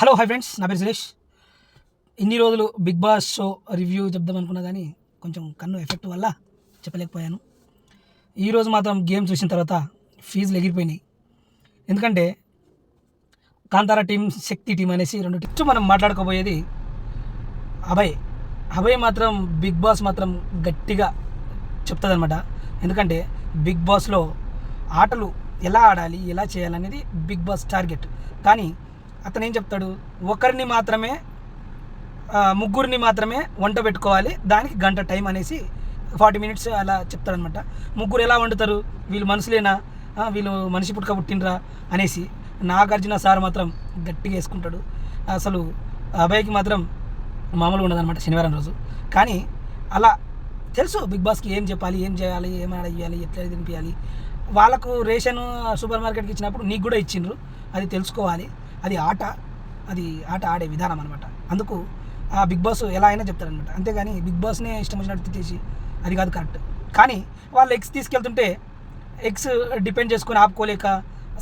Hello hi friends, నా పేరు సురేష్. ఇన్ని రోజులు బిగ్ బాస్ షో రివ్యూ చెప్దాం అనుకున్నా కానీ కొంచెం కన్ను ఎఫెక్ట్ వల్ల చెప్పలేకపోయాను. ఈరోజు మాత్రం గేమ్ చూసిన తర్వాత ఫీజులు ఎగిరిపోయినాయి. ఎందుకంటే కాంతారా టీం, శక్తి టీం అనేసి రెండు టీమ్స్ మనం మాట్లాడుకోబోయేది అభయ్ మాత్రం బిగ్ బాస్ మాత్రం గట్టిగా చెప్తుంది అనమాట. ఎందుకంటే బిగ్ బాస్లో ఆటలు ఎలా ఆడాలి, ఎలా చేయాలనేది బిగ్ బాస్ టార్గెట్. కానీ అతను ఏం చెప్తాడు, ముగ్గురిని మాత్రమే వంట పెట్టుకోవాలి, దానికి గంట టైం అనేసి 40 minutes అలా చెప్తాడనమాట. ముగ్గురు ఎలా వండుతారు, వీళ్ళు మనుషులేనా, వీళ్ళు మనిషి పుట్టుక పుట్టినరా అనేసి నాగార్జున సార్ మాత్రం గట్టిగా వేసుకుంటాడు. అసలు అభయ్కి మాత్రం మామూలుగా ఉండదన్నమాట శనివారం రోజు. కానీ అలా తెలుసు బిగ్ బాస్కి ఏం చెప్పాలి, ఏం చేయాలి, ఏం అడగాలి, ఎట్లా తినిపించాలి. వాళ్ళకు రేషన్ సూపర్ మార్కెట్కి ఇచ్చినప్పుడు నీకు కూడా ఇచ్చిండ్రు, అది తెలుసుకోవాలి. అది ఆట ఆడే విధానం అనమాట. అందుకు ఆ బిగ్ బాస్ ఎలా అయినా చెప్తారనమాట. అంతేగాని బిగ్ బాస్నే ఇష్టం వచ్చినట్టు తిట్టేసి అది కాదు కరెక్ట్. కానీ వాళ్ళు ఎగ్స్ తీసుకెళ్తుంటే ఎగ్స్ డిపెండ్ చేసుకొని ఆపుకోలేక,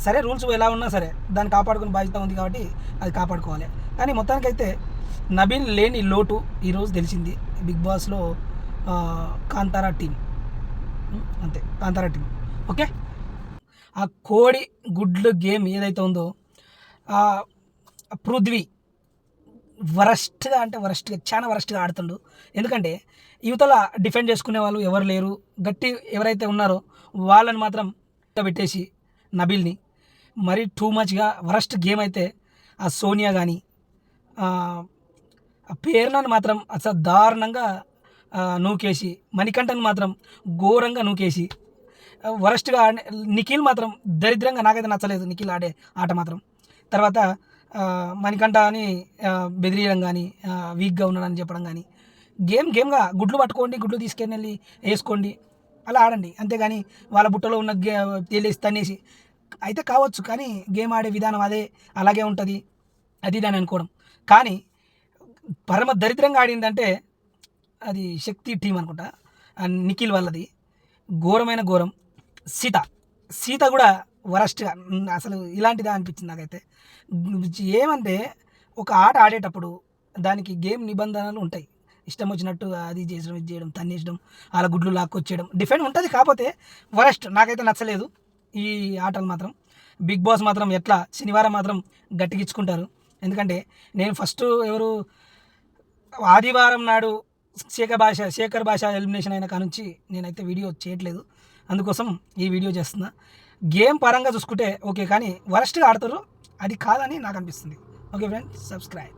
సరే రూల్స్ ఎలా ఉన్నా సరే దాన్ని కాపాడుకునే బాధ్యత ఉంది కాబట్టి అది కాపాడుకోవాలి. కానీ మొత్తానికైతే నబీల్ లేని లోటు ఈరోజు తెలిసింది బిగ్ బాస్లో. కాంతారా టీం అంతే, కాంతారా టీం ఓకే. ఆ కోడి గుడ్లు గేమ్ ఏదైతే ఉందో, పృథ్వీ చాలా వరస్ట్గా ఆడుతుండు. ఎందుకంటే యువతల డిఫెండ్ చేసుకునే వాళ్ళు ఎవరు లేరు. ఎవరైతే ఉన్నారో వాళ్ళని మాత్రం పెట్టేసి నబీల్ని మరీ టూ మచ్గా వరస్ట్ గేమ్ అయితే ఆ సోనియా కానీ పేర్లను మాత్రం అసలు దారుణంగా నూకేసి, మణికంఠను మాత్రం ఘోరంగా నూకేసి వరస్ట్గా నిఖిల్ మాత్రం దరిద్రంగా, నాకైతే నచ్చలేదు నిఖిల్ ఆడే ఆట మాత్రం. తర్వాత మణికంఠ అని బెదిరియడం కానీ, వీక్గా ఉన్నాడని చెప్పడం కానీ, గేమ్గా గుడ్లు పట్టుకోండి, గుడ్లు తీసుకెళ్ళి వెళ్ళి వేసుకోండి, అలా ఆడండి. అంతేగాని వాళ్ళ బుట్టలో ఉన్న తేలేసి తన్నేసి అయితే కావచ్చు, కానీ గేమ్ ఆడే విధానం అలాగే ఉంటుంది అది దాని అనుకోవడం. కానీ పరమ దరిద్రంగా ఆడిందంటే అది శక్తి టీం అనుకుంటా, నిఖిల్ వాళ్ళది ఘోరమైన ఘోరం. సీత కూడా వరస్ట్గా, అసలు ఇలాంటిదా అనిపించింది నాకైతే. ఏమంటే ఒక ఆట ఆడేటప్పుడు దానికి గేమ్ నిబంధనలు ఉంటాయి. ఇష్టం వచ్చినట్టు అది చేసడం, ఇది చేయడం, తన్నేసడం, అలా గుడ్లు లాక్కొచ్చేయడం, డిఫెండ్ ఉంటుంది. కాకపోతే వరస్ట్, నాకైతే నచ్చలేదు ఈ ఆటలు మాత్రం. బిగ్ బాస్ మాత్రం ఎట్లా శనివారం మాత్రం గట్టిగిచ్చుకుంటారు. ఎందుకంటే నేను ఫస్ట్ ఆదివారం నాడు శేఖర్ భాష ఎలిమినేషన్ అయిన కానుంచి నేనైతే వీడియో చేయట్లేదు. అందుకోసం ఈ వీడియో చేస్తున్నా. గేమ్ పరంగా చూసుకుంటే ఓకే, కానీ వరస్ట్గా ఆడతారు, అది కాదని నాకు అనిపిస్తుంది. Okay friends, subscribe.